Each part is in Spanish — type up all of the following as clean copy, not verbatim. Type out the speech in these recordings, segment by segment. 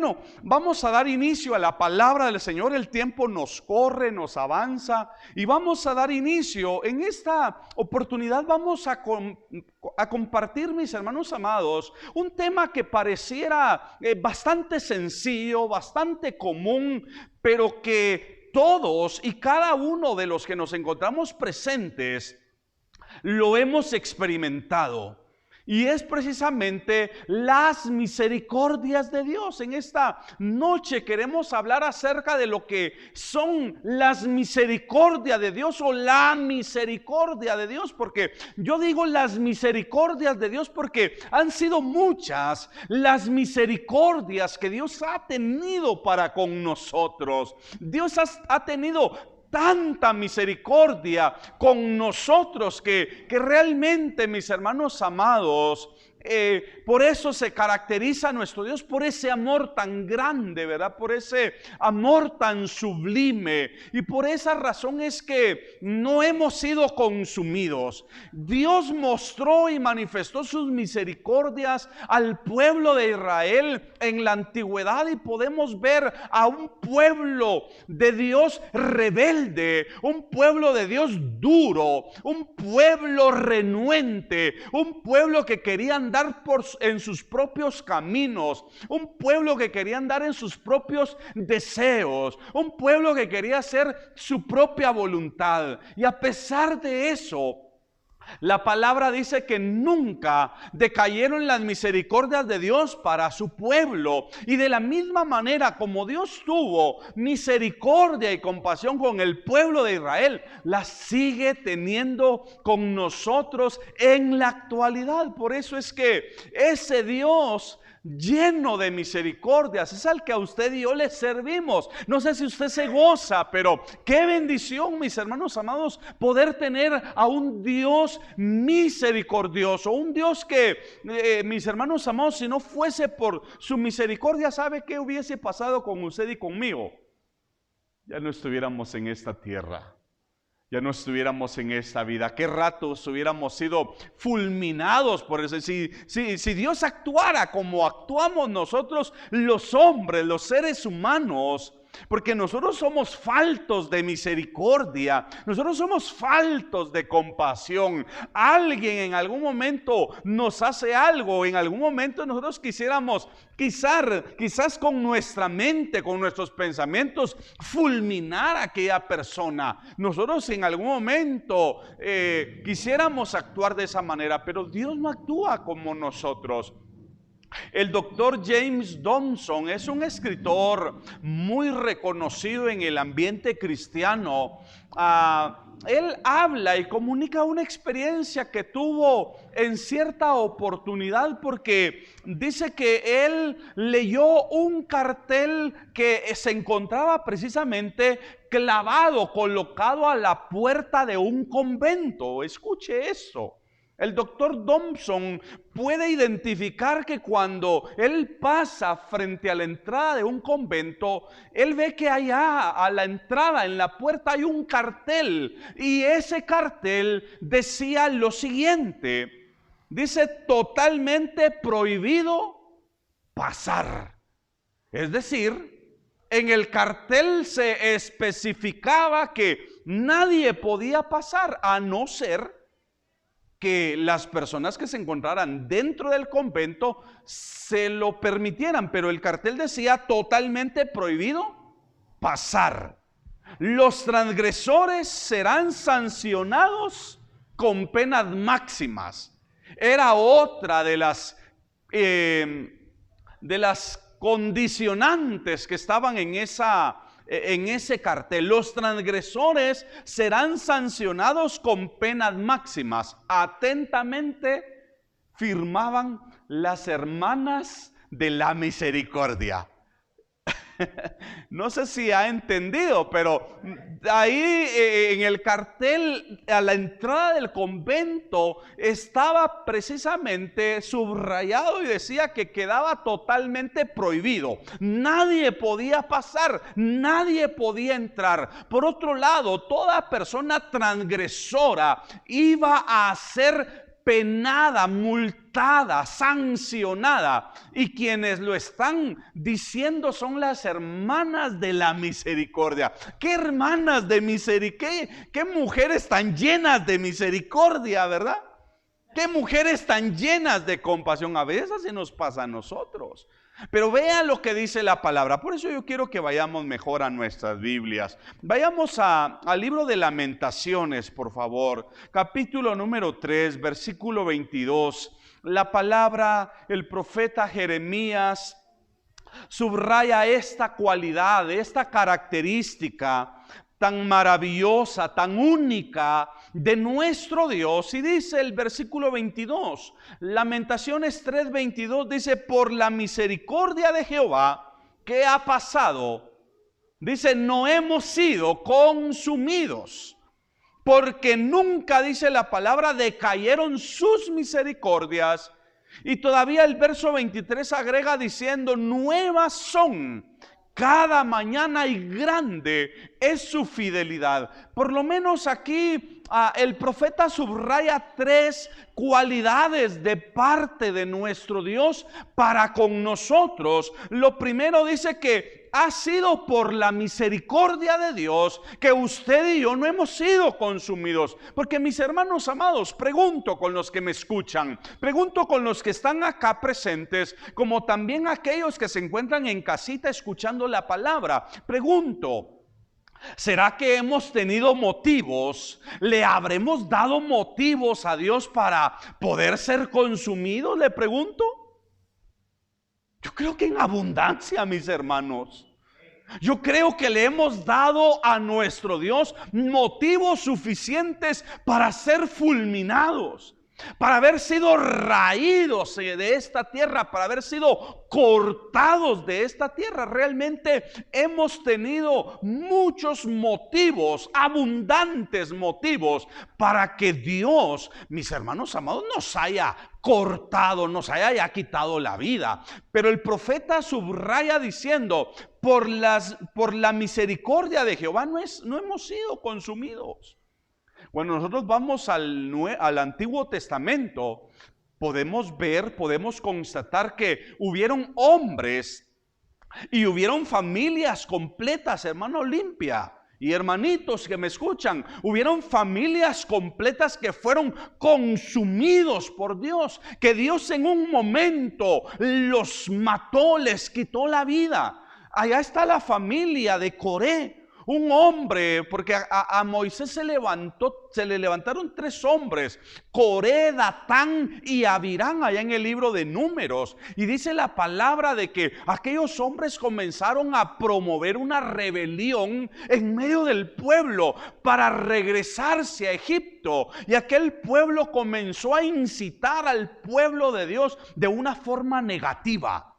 Bueno, vamos a dar inicio a la palabra del Señor. El tiempo nos corre, nos avanza y vamos a dar inicio. En esta oportunidad vamos a compartir, mis hermanos amados, un tema que pareciera bastante sencillo, bastante común, pero que todos y cada uno de los que nos encontramos presentes lo hemos experimentado. Y es precisamente las misericordias de Dios. En esta noche queremos hablar acerca de lo que son las misericordias de Dios o la misericordia de Dios. Porque yo digo las misericordias de Dios porque han sido muchas las misericordias que Dios ha tenido para con nosotros. Dios ha tenido tanta misericordia con nosotros que realmente, mis hermanos amados, por eso se caracteriza nuestro Dios, por ese amor tan grande, ¿verdad? Por ese amor tan sublime. Y por esa razón es que no hemos sido consumidos. Dios mostró y manifestó sus misericordias al pueblo de Israel en la antigüedad, y podemos ver a un pueblo de Dios rebelde, un pueblo de Dios duro, un pueblo renuente, un pueblo que quería andar en sus propios caminos, un pueblo que quería andar en sus propios deseos, un pueblo que quería hacer su propia voluntad. Y a pesar de eso, la palabra dice que nunca decayeron las misericordias de Dios para su pueblo. Y de la misma manera como Dios tuvo misericordia y compasión con el pueblo de Israel, la sigue teniendo con nosotros en la actualidad. Por eso es que ese Dios lleno de misericordias es al que a usted y yo le servimos. No sé si usted se goza, pero qué bendición, mis hermanos amados, poder tener a un Dios misericordioso, un Dios que, mis hermanos amados, si no fuese por su misericordia, ¿sabe qué hubiese pasado con usted y conmigo? Ya no estuviéramos en esta tierra. Ya no estuviéramos en esta vida. ¿Qué ratos hubiéramos sido fulminados por eso? Si Dios actuara como actuamos nosotros los hombres, los seres humanos, porque nosotros somos faltos de misericordia, nosotros somos faltos de compasión. Alguien en algún momento nos hace algo, en algún momento nosotros quisiéramos, quizás con nuestra mente, con nuestros pensamientos, fulminar a aquella persona. Nosotros en algún momento quisiéramos actuar de esa manera, pero Dios no actúa como nosotros. El doctor James Dobson es un escritor muy reconocido en el ambiente cristiano. Él habla y comunica una experiencia que tuvo en cierta oportunidad, porque dice que él leyó un cartel que se encontraba precisamente clavado, colocado a la puerta de un convento. Escuche eso. El doctor Dobson puede identificar que cuando él pasa frente a la entrada de un convento, él ve que allá a la entrada, en la puerta, hay un cartel. Y ese cartel decía lo siguiente: dice, totalmente prohibido pasar. Es decir, en el cartel se especificaba que nadie podía pasar a no ser que las personas que se encontraran dentro del convento se lo permitieran, pero el cartel decía totalmente prohibido pasar. Los transgresores serán sancionados con penas máximas. Era otra de las condicionantes que estaban en ese cartel. Los transgresores serán sancionados con penas máximas. Atentamente firmaban las hermanas de la misericordia. No sé si ha entendido, pero ahí en el cartel a la entrada del convento estaba precisamente subrayado y decía que quedaba totalmente prohibido. Nadie podía pasar, nadie podía entrar. Por otro lado, toda persona transgresora iba a ser penada, multada, sancionada. Y quienes lo están diciendo son las hermanas de la misericordia. ¿Qué hermanas de misericordia? ¿Qué mujeres tan llenas de misericordia, verdad? ¿Qué mujeres tan llenas de compasión? A veces así nos pasa a nosotros. Pero vea lo que dice la palabra. Por eso yo quiero que vayamos mejor a nuestras Biblias. Vayamos al libro de Lamentaciones, por favor. Capítulo número 3, versículo 22. La palabra, el profeta Jeremías subraya esta cualidad, esta característica tan maravillosa, tan única de nuestro Dios. Y dice el versículo 22, Lamentaciones 3:22, dice: por la misericordia de Jehová que ha pasado, dice, no hemos sido consumidos, porque nunca, dice la palabra, decayeron sus misericordias. Y todavía el verso 23 agrega diciendo: nuevas son cada mañana y grande es su fidelidad. Por lo menos aquí el profeta subraya 3 cualidades de parte de nuestro Dios para con nosotros. Lo primero dice que ha sido por la misericordia de Dios que usted y yo no hemos sido consumidos. Porque, mis hermanos amados, pregunto con los que me escuchan, pregunto con los que están acá presentes, como también aquellos que se encuentran en casita escuchando la palabra, pregunto: ¿será que hemos tenido motivos? ¿Le habremos dado motivos a Dios para poder ser consumidos? Le pregunto. Yo creo que en abundancia, mis hermanos. Yo creo que le hemos dado a nuestro Dios motivos suficientes para ser fulminados, para haber sido raídos de esta tierra, para haber sido cortados de esta tierra. Realmente hemos tenido muchos motivos, abundantes motivos, para que Dios, mis hermanos amados, nos haya cortado, nos haya ya quitado la vida. Pero el profeta subraya diciendo: por la misericordia de Jehová no hemos sido consumidos. Cuando nosotros vamos al Antiguo Testamento, podemos ver, podemos constatar que hubieron hombres y hubieron familias completas, hermano Olimpia y hermanitos que me escuchan, hubieron familias completas que fueron consumidos por Dios, que Dios en un momento los mató, les quitó la vida. Allá está la familia de Coré. Un hombre, porque a Moisés se le levantaron 3 hombres: Coré, Datán y Abirán, allá en el libro de Números. Y dice la palabra de que aquellos hombres comenzaron a promover una rebelión en medio del pueblo para regresarse a Egipto. Y aquel pueblo comenzó a incitar al pueblo de Dios de una forma negativa.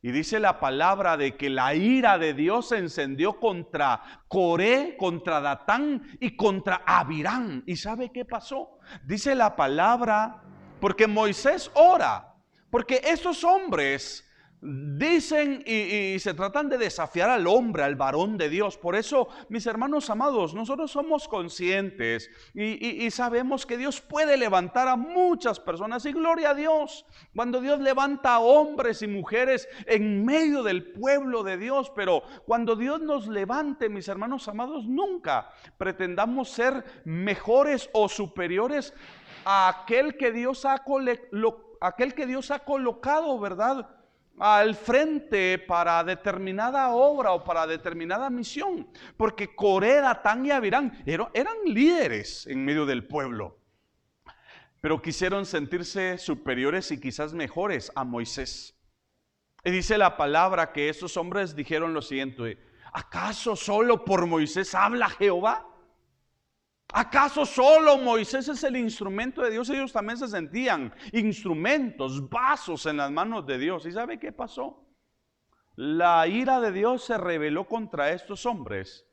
Y dice la palabra de que la ira de Dios se encendió contra Coré, contra Datán y contra Abirán. ¿Y sabe qué pasó? Dice la palabra, porque Moisés ora, porque esos hombres dicen y se tratan de desafiar al hombre, al varón de Dios. Por eso, mis hermanos amados, nosotros somos conscientes y sabemos que Dios puede levantar a muchas personas, y gloria a Dios cuando Dios levanta a hombres y mujeres en medio del pueblo de Dios. Pero cuando Dios nos levante, mis hermanos amados, nunca pretendamos ser mejores o superiores a aquel que Dios ha colocado, ¿verdad?, al frente para determinada obra o para determinada misión. Porque Coré, Datán y Abirán eran líderes en medio del pueblo, pero quisieron sentirse superiores y quizás mejores a Moisés. Y dice la palabra que esos hombres dijeron lo siguiente: ¿acaso solo por Moisés habla Jehová? ¿Acaso solo Moisés es el instrumento de Dios? Ellos también se sentían instrumentos, vasos en las manos de Dios. ¿Y sabe qué pasó? La ira de Dios se rebeló contra estos hombres,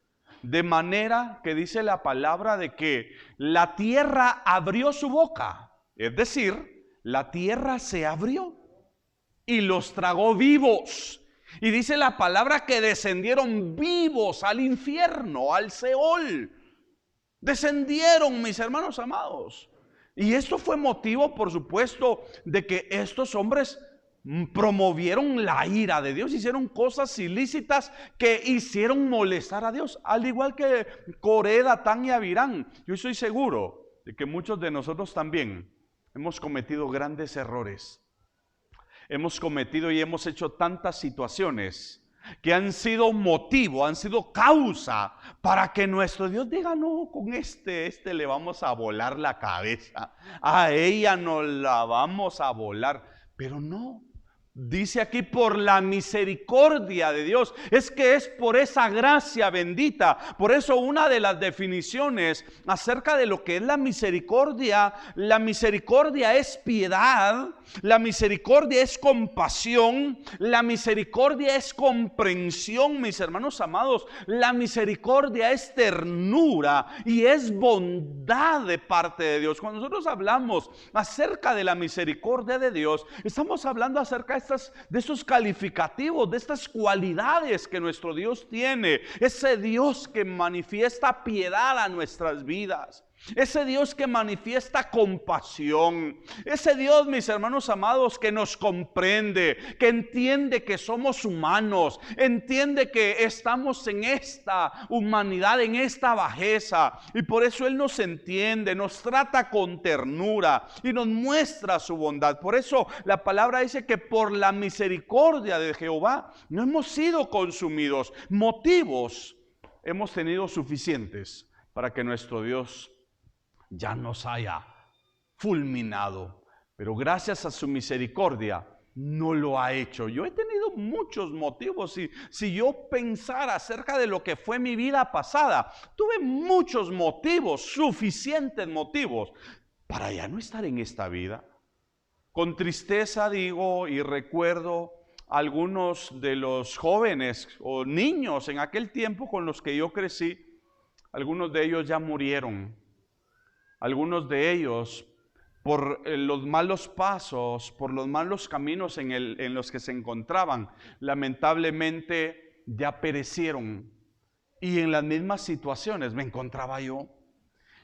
de manera que dice la palabra de que la tierra abrió su boca. Es decir, la tierra se abrió y los tragó vivos. Y dice la palabra que descendieron vivos al infierno, al Seol. Descendieron, mis hermanos amados. Y esto fue motivo, por supuesto, de que estos hombres promovieron la ira de Dios, hicieron cosas ilícitas que hicieron molestar a Dios, al igual que Coré, Datán y Abirán. Yo estoy seguro de que muchos de nosotros también hemos cometido grandes errores. Hemos cometido y hemos hecho tantas situaciones que han sido motivo, han sido causa para que nuestro Dios diga: no, con este le vamos a volar la cabeza, a ella nos la vamos a volar. Pero no, dice aquí: por la misericordia de Dios. Es que es por esa gracia bendita. Por eso una de las definiciones acerca de lo que es la misericordia es piedad, la misericordia es compasión, la misericordia es comprensión, mis hermanos amados. La misericordia es ternura y es bondad de parte de Dios. Cuando nosotros hablamos acerca de la misericordia de Dios, estamos hablando acerca de estos calificativos, de estas cualidades que nuestro Dios tiene. Ese Dios que manifiesta piedad a nuestras vidas. Ese Dios que manifiesta compasión. Ese Dios, mis hermanos amados, que nos comprende, que entiende que somos humanos, entiende que estamos en esta humanidad, en esta bajeza, y por eso Él nos entiende, nos trata con ternura y nos muestra su bondad. Por eso la palabra dice que por la misericordia de Jehová no hemos sido consumidos. Motivos hemos tenido suficientes para que nuestro Dios ya nos haya fulminado, pero gracias a su misericordia no lo ha hecho. Yo he tenido muchos motivos. Si yo pensara acerca de lo que fue mi vida pasada, tuve muchos motivos, suficientes motivos, para ya no estar en esta vida. Con tristeza digo y recuerdo algunos de los jóvenes o niños en aquel tiempo con los que yo crecí. Algunos de ellos ya murieron. Algunos de ellos, por los malos pasos, por los malos caminos en los que se encontraban, lamentablemente ya perecieron. Y en las mismas situaciones me encontraba yo.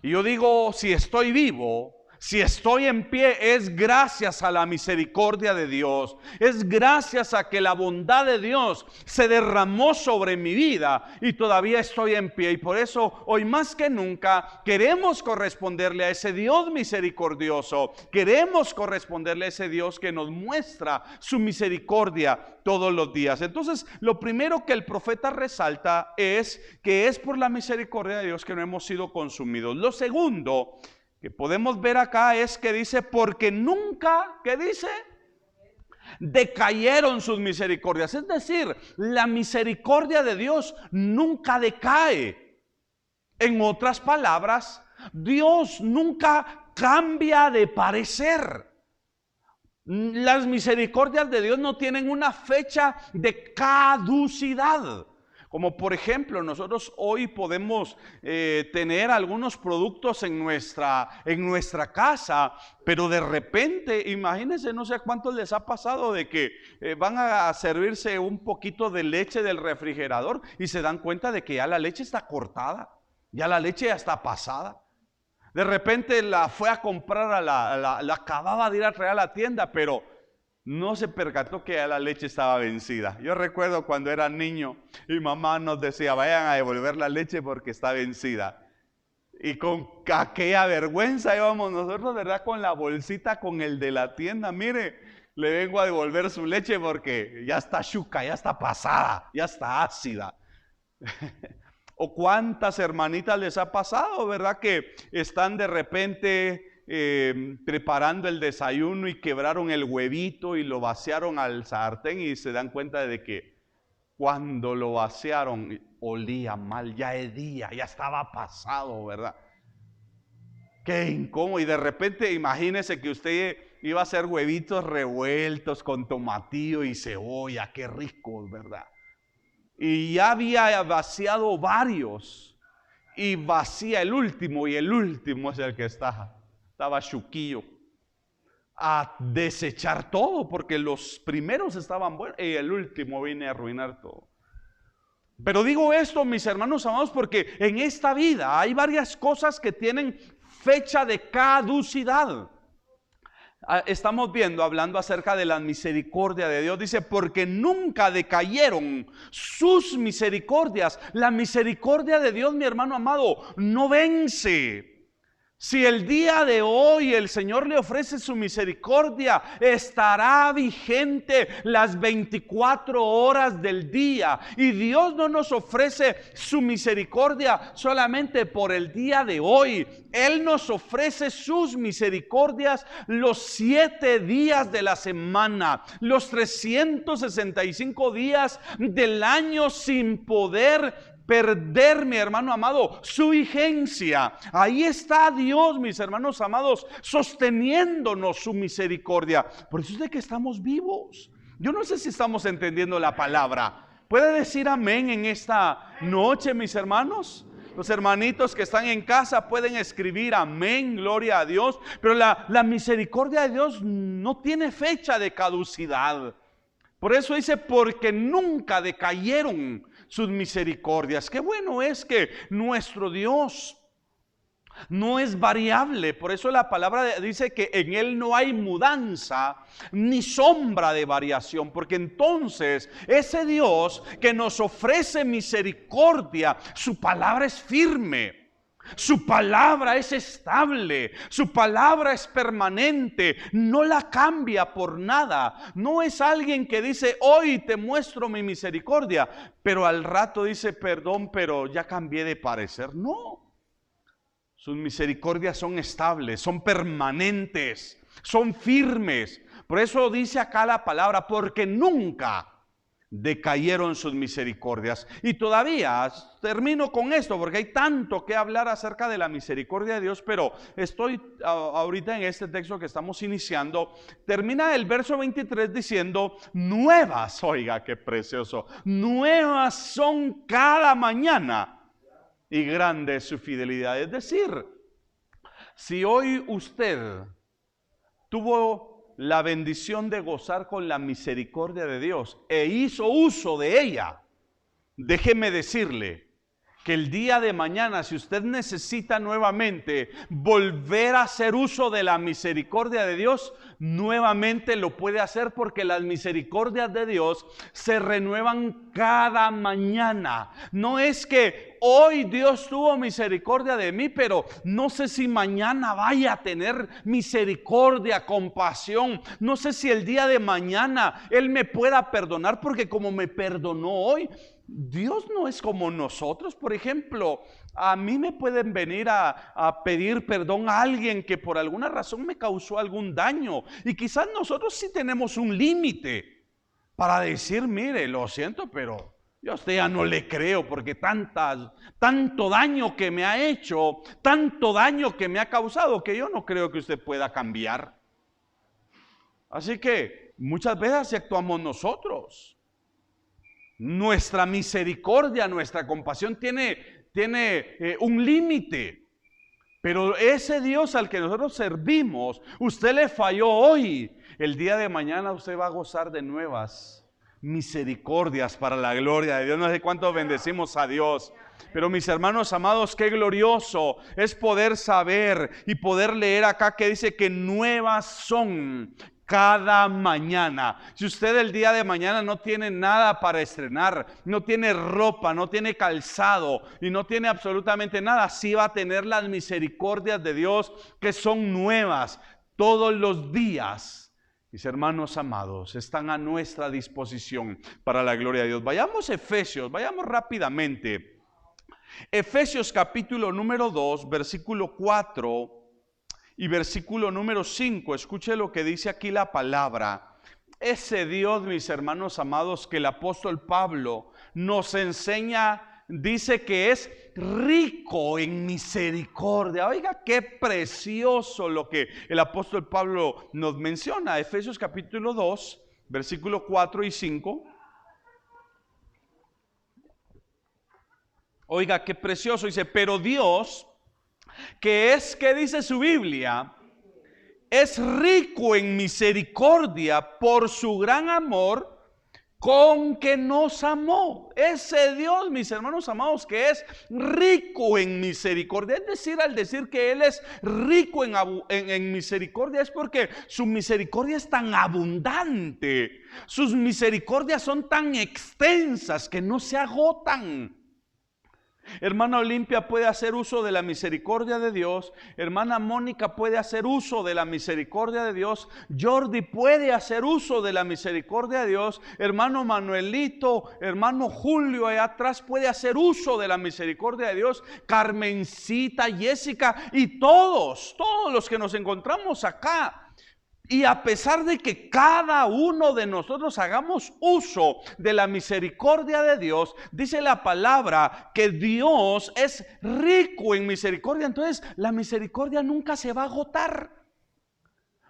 Y yo digo, si estoy vivo, si estoy en pie, es gracias a la misericordia de Dios. Es gracias a que la bondad de Dios se derramó sobre mi vida y todavía estoy en pie. Y por eso hoy más que nunca queremos corresponderle a ese Dios misericordioso. Queremos corresponderle a ese Dios que nos muestra su misericordia todos los días. Entonces, lo primero que el profeta resalta es que es por la misericordia de Dios que no hemos sido consumidos. Lo segundo que podemos ver acá es que dice: porque nunca, ¿qué dice? Decayeron sus misericordias. Es decir, la misericordia de Dios nunca decae. En otras palabras, Dios nunca cambia de parecer. Las misericordias de Dios no tienen una fecha de caducidad. Como por ejemplo, nosotros hoy podemos tener algunos productos en nuestra casa, pero de repente, imagínense, no sé a cuántos les ha pasado de que van a servirse un poquito de leche del refrigerador y se dan cuenta de que ya la leche está cortada, ya la leche ya está pasada. De repente la fue a comprar, la acababa de ir a traer a la tienda, pero no se percató que ya la leche estaba vencida. Yo recuerdo cuando era niño y mamá nos decía: vayan a devolver la leche porque está vencida. Y con aquella vergüenza íbamos nosotros, ¿verdad? Con la bolsita, con el de la tienda. Mire, le vengo a devolver su leche porque ya está chuca, ya está pasada, ya está ácida. O cuántas hermanitas les ha pasado, ¿verdad? Que están de repente preparando el desayuno y quebraron el huevito y lo vaciaron al sartén y se dan cuenta de que cuando lo vaciaron olía mal, ya hedía, ya estaba pasado, ¿verdad? Qué incómodo. Y de repente imagínese que usted iba a hacer huevitos revueltos con tomatillo y cebolla, qué ricos, ¿verdad? Y ya había vaciado varios y vacía el último, y el último es el que estaba chuquillo. A desechar todo porque los primeros estaban buenos y el último viene a arruinar todo. Pero digo esto, mis hermanos amados, porque en esta vida hay varias cosas que tienen fecha de caducidad. Estamos viendo, hablando acerca de la misericordia de Dios. Dice, porque nunca decayeron sus misericordias. La misericordia de Dios, mi hermano amado, no vence. Si el día de hoy el Señor le ofrece su misericordia, estará vigente las 24 horas del día. Y Dios no nos ofrece su misericordia solamente por el día de hoy. Él nos ofrece sus misericordias los 7 días de la semana, los 365 días del año, sin poder perder, mi hermano amado, su vigencia. Ahí está Dios, mis hermanos amados, sosteniéndonos su misericordia. Por eso es de que estamos vivos. Yo no sé si estamos entendiendo la palabra. ¿Puede decir amén en esta noche, mis hermanos? Los hermanitos que están en casa pueden escribir amén, gloria a Dios. Pero la misericordia de Dios no tiene fecha de caducidad. Por eso dice, porque nunca decayeron sus misericordias. Qué bueno es que nuestro Dios no es variable. Por eso la palabra dice que en Él no hay mudanza ni sombra de variación. Porque entonces ese Dios que nos ofrece misericordia, su palabra es firme. Su palabra es estable, su palabra es permanente, no la cambia por nada. No es alguien que dice, hoy te muestro mi misericordia, pero al rato dice, perdón, pero ya cambié de parecer. No, sus misericordias son estables, son permanentes, son firmes. Por eso dice acá la palabra, porque nunca decayeron sus misericordias. Y todavía termino con esto porque hay tanto que hablar acerca de la misericordia de Dios, pero estoy ahorita en este texto que estamos iniciando. Termina el verso 23 diciendo, nuevas, oiga qué precioso, nuevas son cada mañana y grande es su fidelidad. Es decir, si hoy usted tuvo la bendición de gozar con la misericordia de Dios e hizo uso de ella, déjeme decirle que el día de mañana, si usted necesita nuevamente volver a hacer uso de la misericordia de Dios, nuevamente lo puede hacer, porque las misericordias de Dios se renuevan cada mañana. No es que hoy Dios tuvo misericordia de mí, pero no sé si mañana vaya a tener misericordia, compasión. No sé si el día de mañana Él me pueda perdonar, porque como me perdonó hoy, Dios no es como nosotros. Por ejemplo, a mí me pueden venir a pedir perdón a alguien que por alguna razón me causó algún daño. Y quizás nosotros sí tenemos un límite para decir, mire, lo siento, pero yo a usted ya no le creo, porque tanto daño que me ha hecho, tanto daño que me ha causado, que yo no creo que usted pueda cambiar. Así que muchas veces actuamos nosotros. Nuestra misericordia, nuestra compasión tiene un límite. Pero ese Dios al que nosotros servimos, usted le falló hoy, el día de mañana usted va a gozar de nuevas misericordias para la gloria de Dios. No sé cuánto bendecimos a Dios. Pero mis hermanos amados, qué glorioso es poder saber y poder leer acá que dice que nuevas son cada mañana. Si usted el día de mañana no tiene nada para estrenar, no tiene ropa, no tiene calzado y no tiene absolutamente nada, sí va a tener las misericordias de Dios que son nuevas todos los días. Mis hermanos amados, están a nuestra disposición para la gloria de Dios. Vayamos a Efesios, vayamos rápidamente. Efesios capítulo número 2, versículo 4 y versículo número 5, escuche lo que dice aquí la palabra. Ese Dios, mis hermanos amados, que el apóstol Pablo nos enseña, dice que es rico en misericordia. Oiga, qué precioso lo que el apóstol Pablo nos menciona. Efesios capítulo 2, versículo 4 y 5. Oiga, qué precioso. Dice, pero Dios, que dice su Biblia, es rico en misericordia por su gran amor con que nos amó. Ese Dios, mis hermanos amados, que es rico en misericordia. Es decir, al decir que Él es rico en misericordia, es porque su misericordia es tan abundante. Sus misericordias son tan extensas que no se agotan. Hermana Olimpia puede hacer uso de la misericordia de Dios. Hermana Mónica puede hacer uso de la misericordia de Dios. Jordi puede hacer uso de la misericordia de Dios. Hermano Manuelito, hermano Julio allá atrás puede hacer uso de la misericordia de Dios. Carmencita, Jessica y todos los que nos encontramos acá. Y a pesar de que cada uno de nosotros hagamos uso de la misericordia de Dios, dice la palabra que Dios es rico en misericordia. Entonces la misericordia nunca se va a agotar.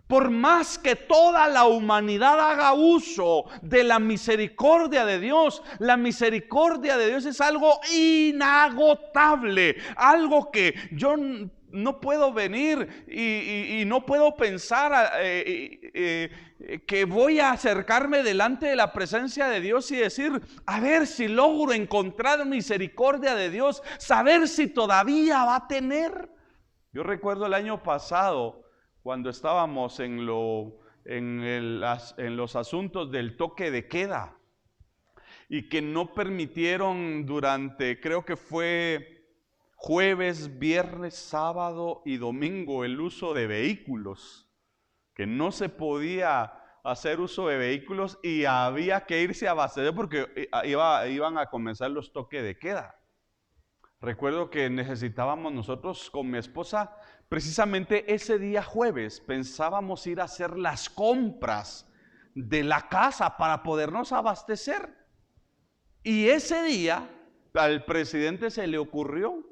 Por más que toda la humanidad haga uso de la misericordia de Dios, la misericordia de Dios es algo inagotable, algo que yo no puedo venir y no puedo pensar que voy a acercarme delante de la presencia de Dios y decir, a ver si logro encontrar misericordia de Dios, saber si todavía va a tener. Yo recuerdo el año pasado, cuando estábamos en los asuntos del toque de queda y que no permitieron durante, creo que fue jueves, viernes, sábado y domingo, el uso de vehículos, que no se podía hacer uso de vehículos y había que irse a abastecer porque iban a comenzar los toques de queda. Recuerdo que necesitábamos nosotros con mi esposa, precisamente ese día jueves, pensábamos ir a hacer las compras de la casa para podernos abastecer. Y ese día al presidente se le ocurrió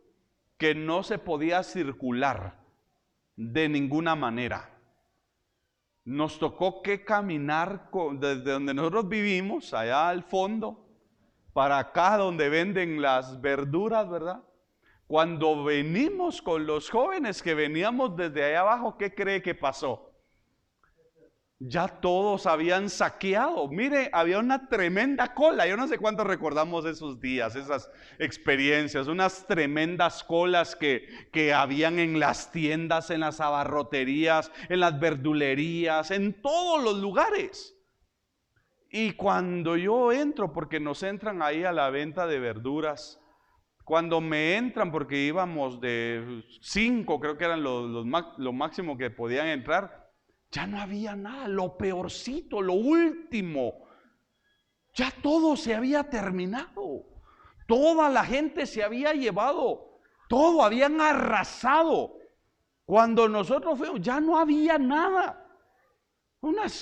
que no se podía circular de ninguna manera. Nos tocó que caminar desde donde nosotros vivimos, allá al fondo, para acá donde venden las verduras, ¿verdad? Cuando venimos con los jóvenes que veníamos desde allá abajo, ¿qué cree que pasó? Ya todos habían saqueado. Mire, había una tremenda cola. Yo no sé cuántos recordamos esos días, esas experiencias, unas tremendas colas que habían en las tiendas, en las abarroterías, en las verdulerías, en todos los lugares. Y cuando yo entro, porque nos entran ahí a la venta de verduras, cuando me entran, porque íbamos de 5, creo que eran lo máximo que podían entrar, ya no había nada, lo peorcito, lo último. Ya todo se había terminado. Toda la gente se había llevado. Todo habían arrasado. Cuando nosotros fuimos, ya no había nada.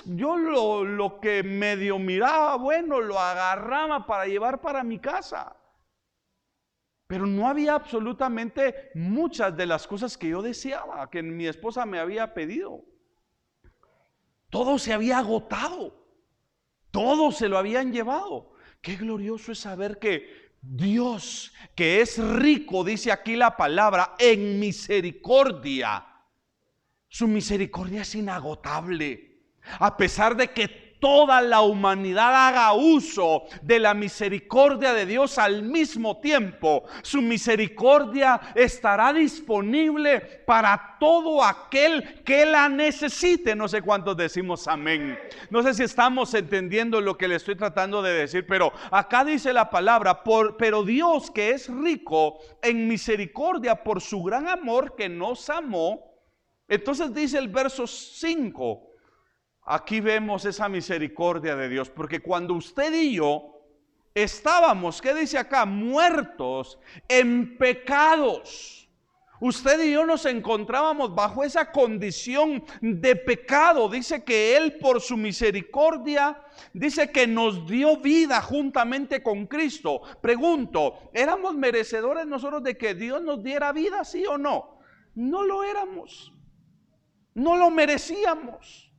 Yo lo que medio miraba, bueno, lo agarraba para llevar para mi casa. Pero no había absolutamente muchas de las cosas que yo deseaba, que mi esposa me había pedido. Todo se había agotado, todo se lo habían llevado. Qué glorioso es saber que Dios, que es rico, dice aquí la palabra, en misericordia. Su misericordia es inagotable. A pesar de que toda la humanidad haga uso de la misericordia de Dios al mismo tiempo, su misericordia estará disponible para todo aquel que la necesite. No sé cuántos decimos amén. No sé si estamos entendiendo lo que le estoy tratando de decir, pero acá dice la palabra, pero Dios, que es rico en misericordia por su gran amor que nos amó. Entonces dice el verso 5, aquí vemos esa misericordia de Dios, porque cuando usted y yo estábamos, ¿qué dice acá? Muertos en pecados. Usted y yo nos encontrábamos bajo esa condición de pecado. Dice que Él por su misericordia, dice que nos dio vida juntamente con Cristo. Pregunto, ¿éramos merecedores nosotros de que Dios nos diera vida, sí o no? No lo éramos. No lo merecíamos.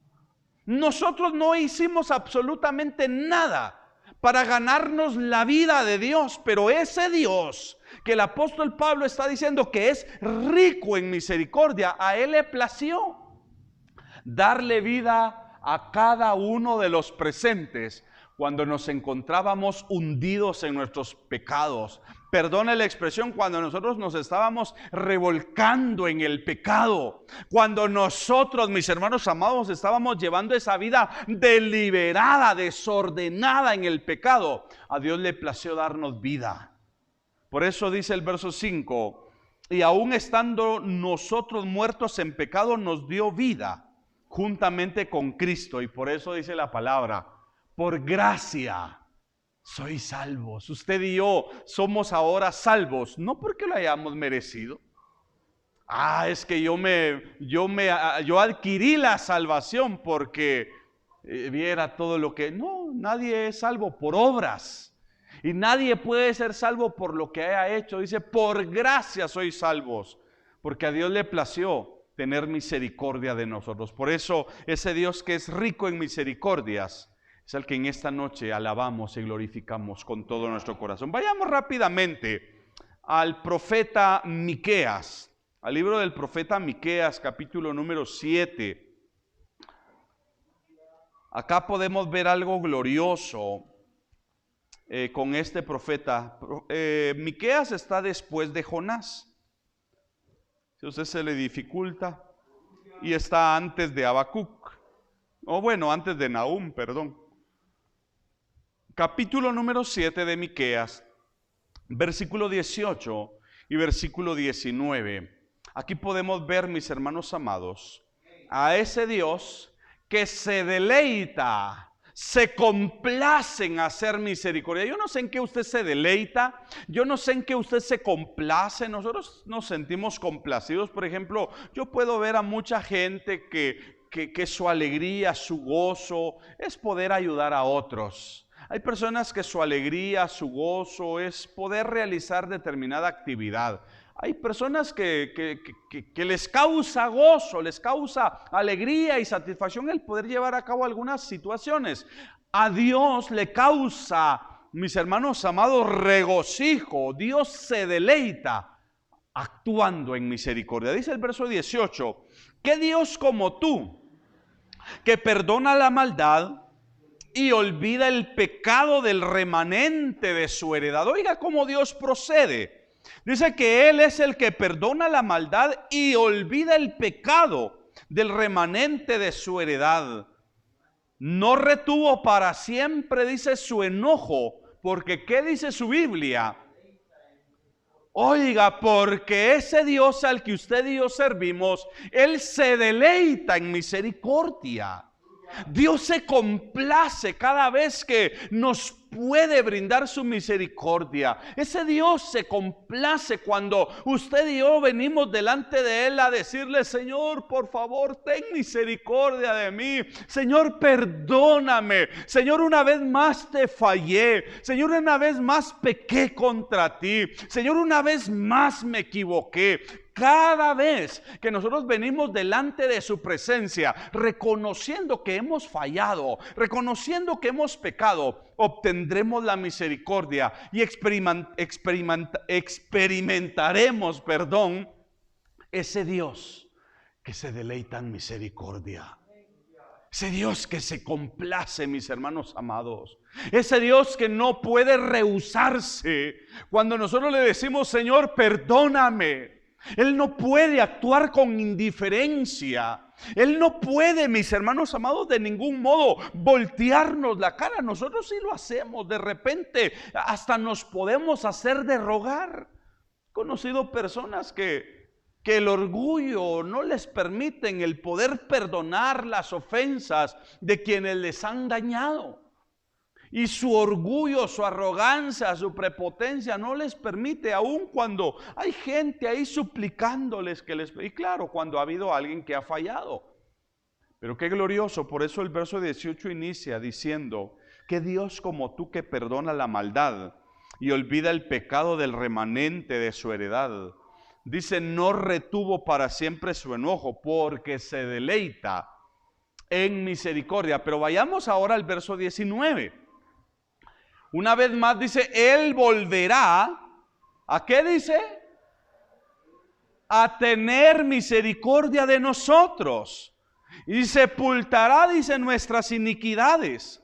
Nosotros no hicimos absolutamente nada para ganarnos la vida de Dios, pero ese Dios que el apóstol Pablo está diciendo que es rico en misericordia, a Él le plació darle vida a cada uno de los presentes cuando nos encontrábamos hundidos en nuestros pecados. Perdone la expresión, cuando nosotros nos estábamos revolcando en el pecado. Cuando nosotros, mis hermanos amados, estábamos llevando esa vida deliberada, desordenada en el pecado. A Dios le plació darnos vida. Por eso dice el verso 5, y aún estando nosotros muertos en pecado, nos dio vida juntamente con Cristo. Y por eso dice la palabra, por gracia sois salvos. Usted y yo somos ahora salvos, no porque lo hayamos merecido. Es que yo adquirí la salvación porque viera todo lo que... No, nadie es salvo por obras. Y nadie puede ser salvo por lo que haya hecho. Dice, por gracia sois salvos, porque a Dios le plació tener misericordia de nosotros. Por eso ese Dios que es rico en misericordias es el que en esta noche alabamos y glorificamos con todo nuestro corazón. Vayamos rápidamente al profeta Miqueas, al libro del profeta Miqueas, capítulo número 7. Acá podemos ver algo glorioso con este profeta. Miqueas está después de Jonás. Si a usted se le dificulta, y está antes de Habacuc, antes de Nahum, perdón. Capítulo número 7 de Miqueas, versículo 18 y versículo 19. Aquí podemos ver, mis hermanos amados, a ese Dios que se deleita, se complace en hacer misericordia. Yo no sé en qué usted se deleita, yo no sé en qué usted se complace. Nosotros nos sentimos complacidos. Por ejemplo, yo puedo ver a mucha gente que su alegría, su gozo es poder ayudar a otros. Hay personas que su alegría, su gozo es poder realizar determinada actividad. Hay personas que les causa gozo, les causa alegría y satisfacción el poder llevar a cabo algunas situaciones. A Dios le causa, mis hermanos amados, regocijo. Dios se deleita actuando en misericordia. Dice el verso 18, ¿qué Dios como tú, que perdona la maldad y olvida el pecado del remanente de su heredad? Oiga cómo Dios procede. Dice que Él es el que perdona la maldad y olvida el pecado del remanente de su heredad. No retuvo para siempre, dice, su enojo, porque ¿qué dice su Biblia? Oiga, porque ese Dios al que usted y yo servimos, Él se deleita en misericordia. Dios se complace cada vez que nos puede brindar su misericordia. Ese Dios se complace cuando usted y yo venimos delante de Él a decirle: Señor, por favor, ten misericordia de mí. Señor, perdóname. Señor, una vez más te fallé. Señor, una vez más pequé contra ti. Señor, una vez más me equivoqué. Cada vez que nosotros venimos delante de su presencia, reconociendo que hemos fallado, reconociendo que hemos pecado, obtendremos la misericordia y experimentaremos, ese Dios que se deleita en misericordia. Ese Dios que se complace, mis hermanos amados. Ese Dios que no puede rehusarse cuando nosotros le decimos: Señor, perdóname. Él no puede actuar con indiferencia. Él no puede, mis hermanos amados, de ningún modo voltearnos la cara. Nosotros sí lo hacemos. De repente hasta nos podemos hacer de rogar. He conocido personas que el orgullo no les permiten el poder perdonar las ofensas de quienes les han dañado. Y su orgullo, su arrogancia, su prepotencia no les permite, aun cuando hay gente ahí suplicándoles y claro, cuando ha habido alguien que ha fallado. Pero qué glorioso, por eso el verso 18 inicia diciendo: que Dios como tú, que perdona la maldad y olvida el pecado del remanente de su heredad. Dice: no retuvo para siempre su enojo, porque se deleita en misericordia. Pero vayamos ahora al verso 19. Una vez más dice: Él volverá, ¿a qué dice? A tener misericordia de nosotros. Y sepultará, dice, nuestras iniquidades.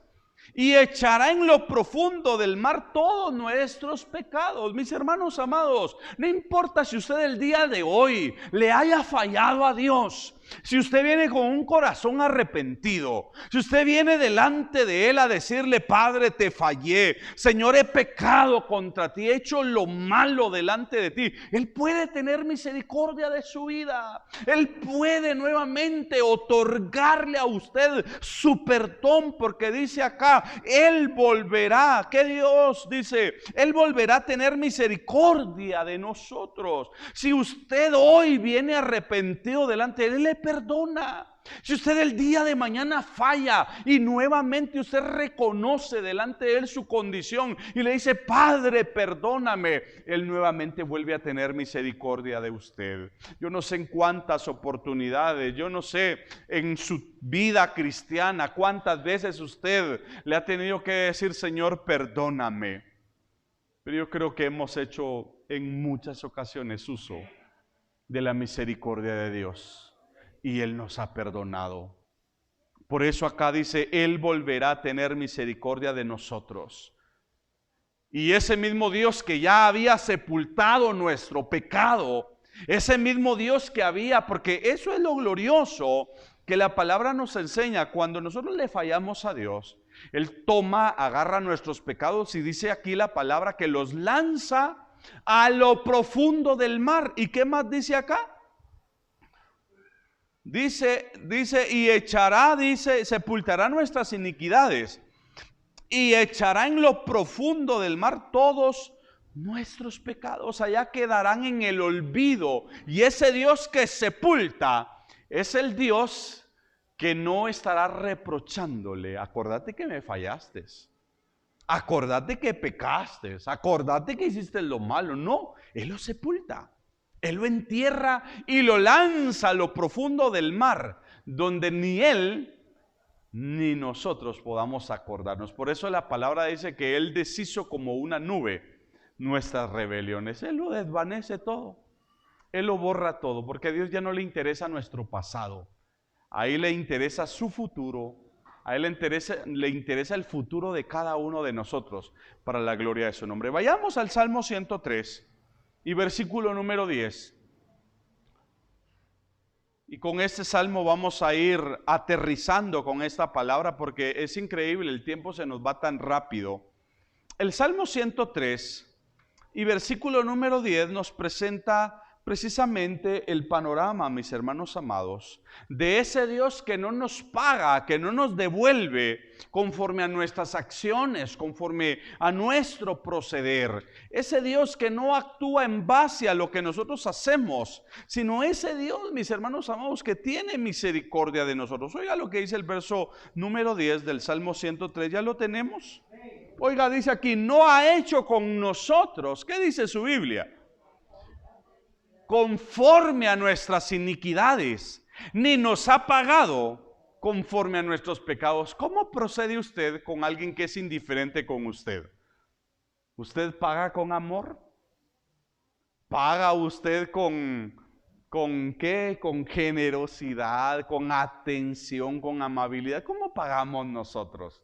y echará en lo profundo del mar todos nuestros pecados. Mis hermanos amados, no importa si usted el día de hoy le haya fallado a Dios, si usted viene con un corazón arrepentido, si usted viene delante de Él a decirle: Padre, te fallé, Señor, he pecado contra ti, he hecho lo malo delante de ti, Él puede tener misericordia de su vida. Él puede nuevamente otorgarle a usted su perdón, porque dice acá: Él volverá, ¿qué Dios dice? Él volverá a tener misericordia de nosotros. Si usted hoy viene arrepentido delante de Él, le perdona. Si usted el día de mañana falla y nuevamente usted reconoce delante de Él su condición y le dice: Padre, perdóname, Él nuevamente vuelve a tener misericordia de usted. Yo no sé en cuántas oportunidades, yo no sé en su vida cristiana cuántas veces usted le ha tenido que decir: Señor, perdóname. Pero yo creo que hemos hecho en muchas ocasiones uso de la misericordia de Dios. Y Él nos ha perdonado. Por eso acá dice: Él volverá a tener misericordia de nosotros. Y ese mismo Dios que ya había sepultado nuestro pecado, ese mismo Dios que había, porque eso es lo glorioso que la palabra nos enseña. Cuando nosotros le fallamos a Dios, Él toma, agarra nuestros pecados y dice aquí la palabra que los lanza a lo profundo del mar. ¿Y qué más dice acá? Dice, y echará, sepultará nuestras iniquidades y echará en lo profundo del mar todos nuestros pecados. Allá quedarán en el olvido. Y ese Dios que sepulta es el Dios que no estará reprochándole: acordate que me fallaste, acordate que pecaste, acordate que hiciste lo malo. No, Él lo sepulta. Él lo entierra y lo lanza a lo profundo del mar, donde ni Él ni nosotros podamos acordarnos. Por eso la palabra dice que Él deshizo como una nube nuestras rebeliones. Él lo desvanece todo, Él lo borra todo, porque a Dios ya no le interesa nuestro pasado. A Él le interesa su futuro. A Él le interesa el futuro de cada uno de nosotros, para la gloria de su nombre. Vayamos al Salmo 103 y versículo número 10. Y con este salmo vamos a ir aterrizando con esta palabra, porque es increíble, el tiempo se nos va tan rápido. El Salmo 103 y versículo número 10 nos presenta precisamente el panorama, mis hermanos amados, de ese Dios que no nos paga, que no nos devuelve conforme a nuestras acciones, conforme a nuestro proceder. Ese Dios que no actúa en base a lo que nosotros hacemos, sino ese Dios, mis hermanos amados, que tiene misericordia de nosotros. Oiga lo que dice el verso número 10 del Salmo 103, ¿ya lo tenemos? Oiga, dice aquí: no ha hecho con nosotros, ¿qué dice su Biblia? Conforme a nuestras iniquidades, ni nos ha pagado conforme a nuestros pecados. ¿Cómo procede usted con alguien que es indiferente con usted? ¿Usted paga con amor? ¿Paga usted con qué? Con generosidad, con atención, con amabilidad. ¿Cómo pagamos nosotros?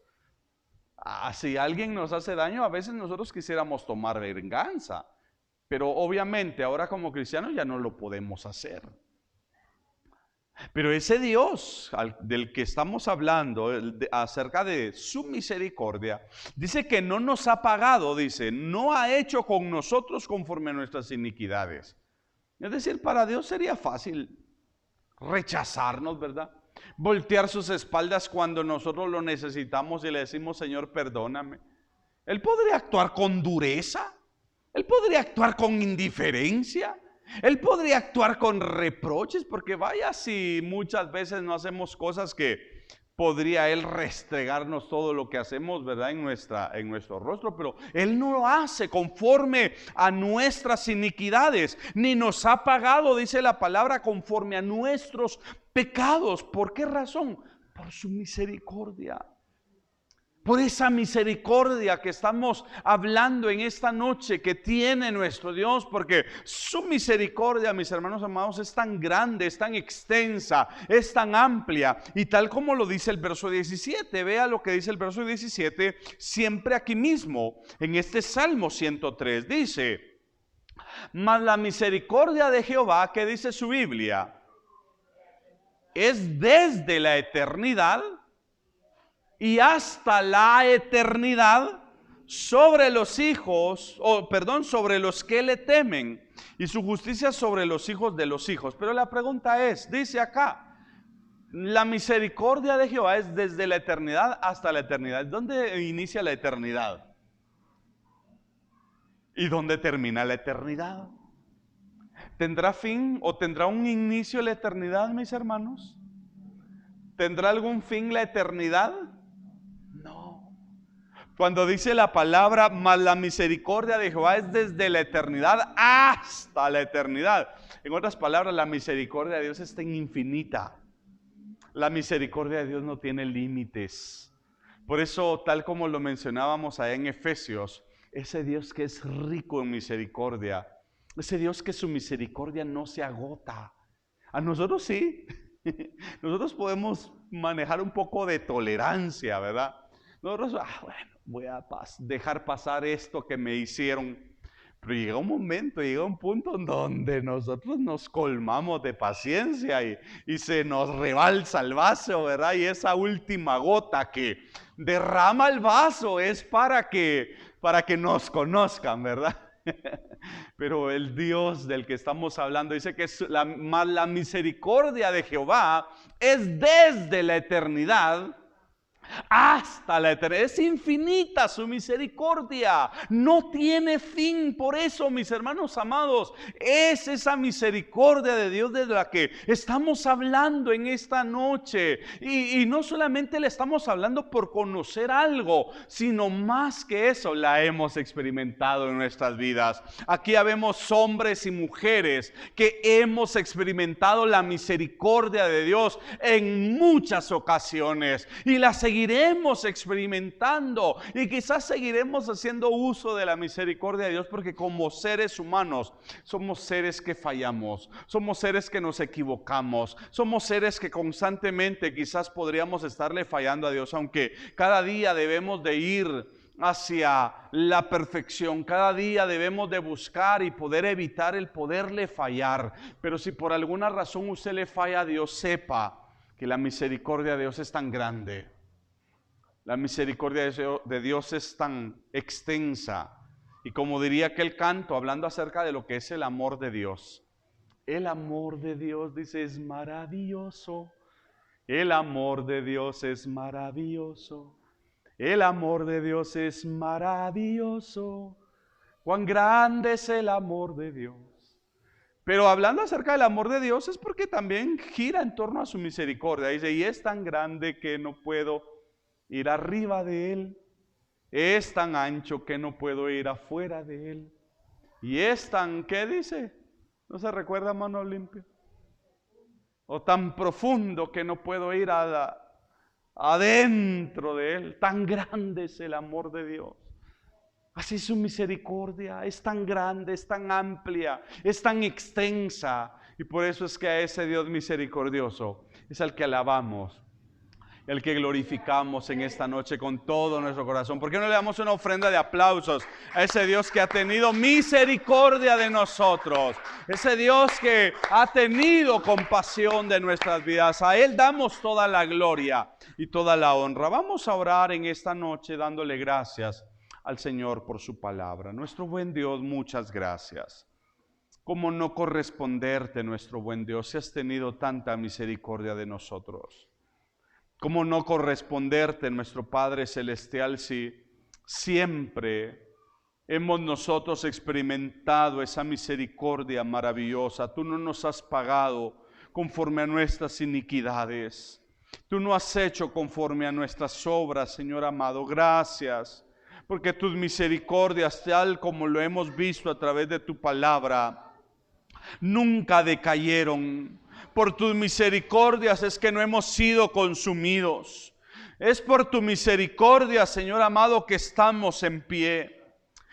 Si alguien nos hace daño, a veces nosotros quisiéramos tomar venganza. Pero obviamente ahora como cristianos ya no lo podemos hacer. Pero ese Dios del que estamos hablando, acerca de su misericordia, dice que no nos ha pagado, dice, no ha hecho con nosotros conforme a nuestras iniquidades. Es decir, para Dios sería fácil rechazarnos, ¿verdad? Voltear sus espaldas cuando nosotros lo necesitamos y le decimos: Señor, perdóname. Él podría actuar con dureza. Él podría actuar con indiferencia. Él podría actuar con reproches, porque vaya si muchas veces no hacemos cosas que podría Él restregarnos todo lo que hacemos, ¿verdad? En nuestro rostro, pero Él no lo hace conforme a nuestras iniquidades, ni nos ha pagado, dice la palabra, conforme a nuestros pecados. ¿Por qué razón? Por su misericordia. por esa misericordia que estamos hablando en esta noche que tiene nuestro Dios, porque su misericordia, mis hermanos amados, es tan grande, es tan extensa, es tan amplia, y tal como lo dice el verso 17, vea lo que dice el verso 17, siempre aquí mismo, en este Salmo 103, dice: mas la misericordia de Jehová, ¿qué dice su Biblia? Es desde la eternidad y hasta la eternidad sobre los hijos, sobre los que le temen, y su justicia sobre los hijos de los hijos. Pero la pregunta es, dice acá, la misericordia de Jehová es desde la eternidad hasta la eternidad. ¿Dónde inicia la eternidad? ¿Y dónde termina la eternidad? ¿Tendrá fin o tendrá un inicio la eternidad, mis hermanos? ¿Tendrá algún fin la eternidad? No. Cuando dice la palabra, mas la misericordia de Jehová es desde la eternidad hasta la eternidad. En otras palabras, la misericordia de Dios es tan infinita. La misericordia de Dios no tiene límites. Por eso, tal como lo mencionábamos allá en Efesios, ese Dios que es rico en misericordia, ese Dios que su misericordia no se agota. A nosotros sí. Nosotros podemos manejar un poco de tolerancia, ¿verdad? Nosotros, bueno, voy a dejar pasar esto que me hicieron. Pero llega un momento, llega un punto en donde nosotros nos colmamos de paciencia y se nos rebalsa el vaso, ¿verdad? Y esa última gota que derrama el vaso es para que nos conozcan, ¿verdad? Pero el Dios del que estamos hablando dice que la misericordia de Jehová es desde la eternidad hasta la eternidad. Es infinita su misericordia, no tiene fin. Por eso, mis hermanos amados, es esa misericordia de Dios de la que estamos hablando en esta noche. Y no solamente le estamos hablando por conocer algo, sino más que eso, la hemos experimentado en nuestras vidas. Aquí habemos hombres y mujeres que hemos experimentado la misericordia de Dios en muchas ocasiones y la seguiremos experimentando, y quizás seguiremos haciendo uso de la misericordia de Dios, porque como seres humanos somos seres que fallamos, somos seres que nos equivocamos, somos seres que constantemente quizás podríamos estarle fallando a Dios, aunque cada día debemos de ir hacia la perfección. Cada día debemos de buscar y poder evitar el poderle fallar. Pero si por alguna razón usted le falla a Dios, sepa que la misericordia de Dios es tan grande. La misericordia de Dios es tan extensa. Y como diría aquel canto, hablando acerca de lo que es el amor de Dios. El amor de Dios, dice, es maravilloso. El amor de Dios es maravilloso. El amor de Dios es maravilloso. Cuán grande es el amor de Dios. Pero hablando acerca del amor de Dios es porque también gira en torno a su misericordia. Dice, y es tan grande que no puedo ir arriba de él, es tan ancho que no puedo ir afuera de él, y es tan, ¿qué dice? ¿No se recuerda, mano limpia? O tan profundo que no puedo ir adentro de él. Tan grande es el amor de Dios. Así su misericordia es tan grande, es tan amplia, es tan extensa, y por eso es que a ese Dios misericordioso es al que alabamos, el que glorificamos en esta noche con todo nuestro corazón. ¿Por qué no le damos una ofrenda de aplausos a ese Dios que ha tenido misericordia de nosotros? Ese Dios que ha tenido compasión de nuestras vidas. A Él damos toda la gloria y toda la honra. Vamos a orar en esta noche dándole gracias al Señor por su palabra. Nuestro buen Dios, muchas gracias. ¿Cómo no corresponderte, nuestro buen Dios, si has tenido tanta misericordia de nosotros? ¿Cómo no corresponderte, nuestro Padre Celestial, si siempre hemos nosotros experimentado esa misericordia maravillosa? Tú no nos has pagado conforme a nuestras iniquidades. Tú no has hecho conforme a nuestras obras, Señor amado. Gracias, porque tus misericordias, tal como lo hemos visto a través de tu palabra, nunca decayeron. Por tus misericordias es que no hemos sido consumidos. Es por tu misericordia, Señor amado, que estamos en pie.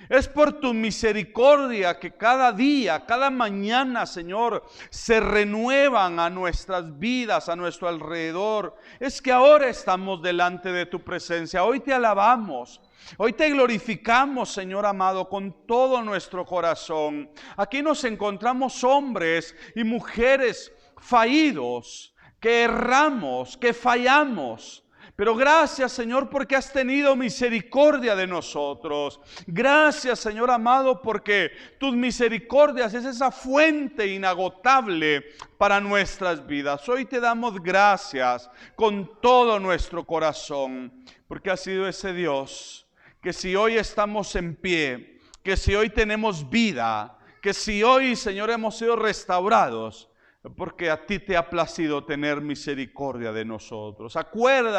Es por tu misericordia que cada día, cada mañana, Señor, se renuevan a nuestras vidas, a nuestro alrededor. Es que ahora estamos delante de tu presencia. Hoy te alabamos. Hoy te glorificamos, Señor amado, con todo nuestro corazón. Aquí nos encontramos hombres y mujeres fallidos, que erramos, que fallamos. Pero gracias, Señor, porque has tenido misericordia de nosotros. Gracias, Señor amado, porque tus misericordias es esa fuente inagotable para nuestras vidas. Hoy te damos gracias con todo nuestro corazón, porque has sido ese Dios que si hoy estamos en pie, que si hoy tenemos vida, que si hoy, Señor, hemos sido restaurados, porque a ti te ha placido tener misericordia de nosotros. Acuérdate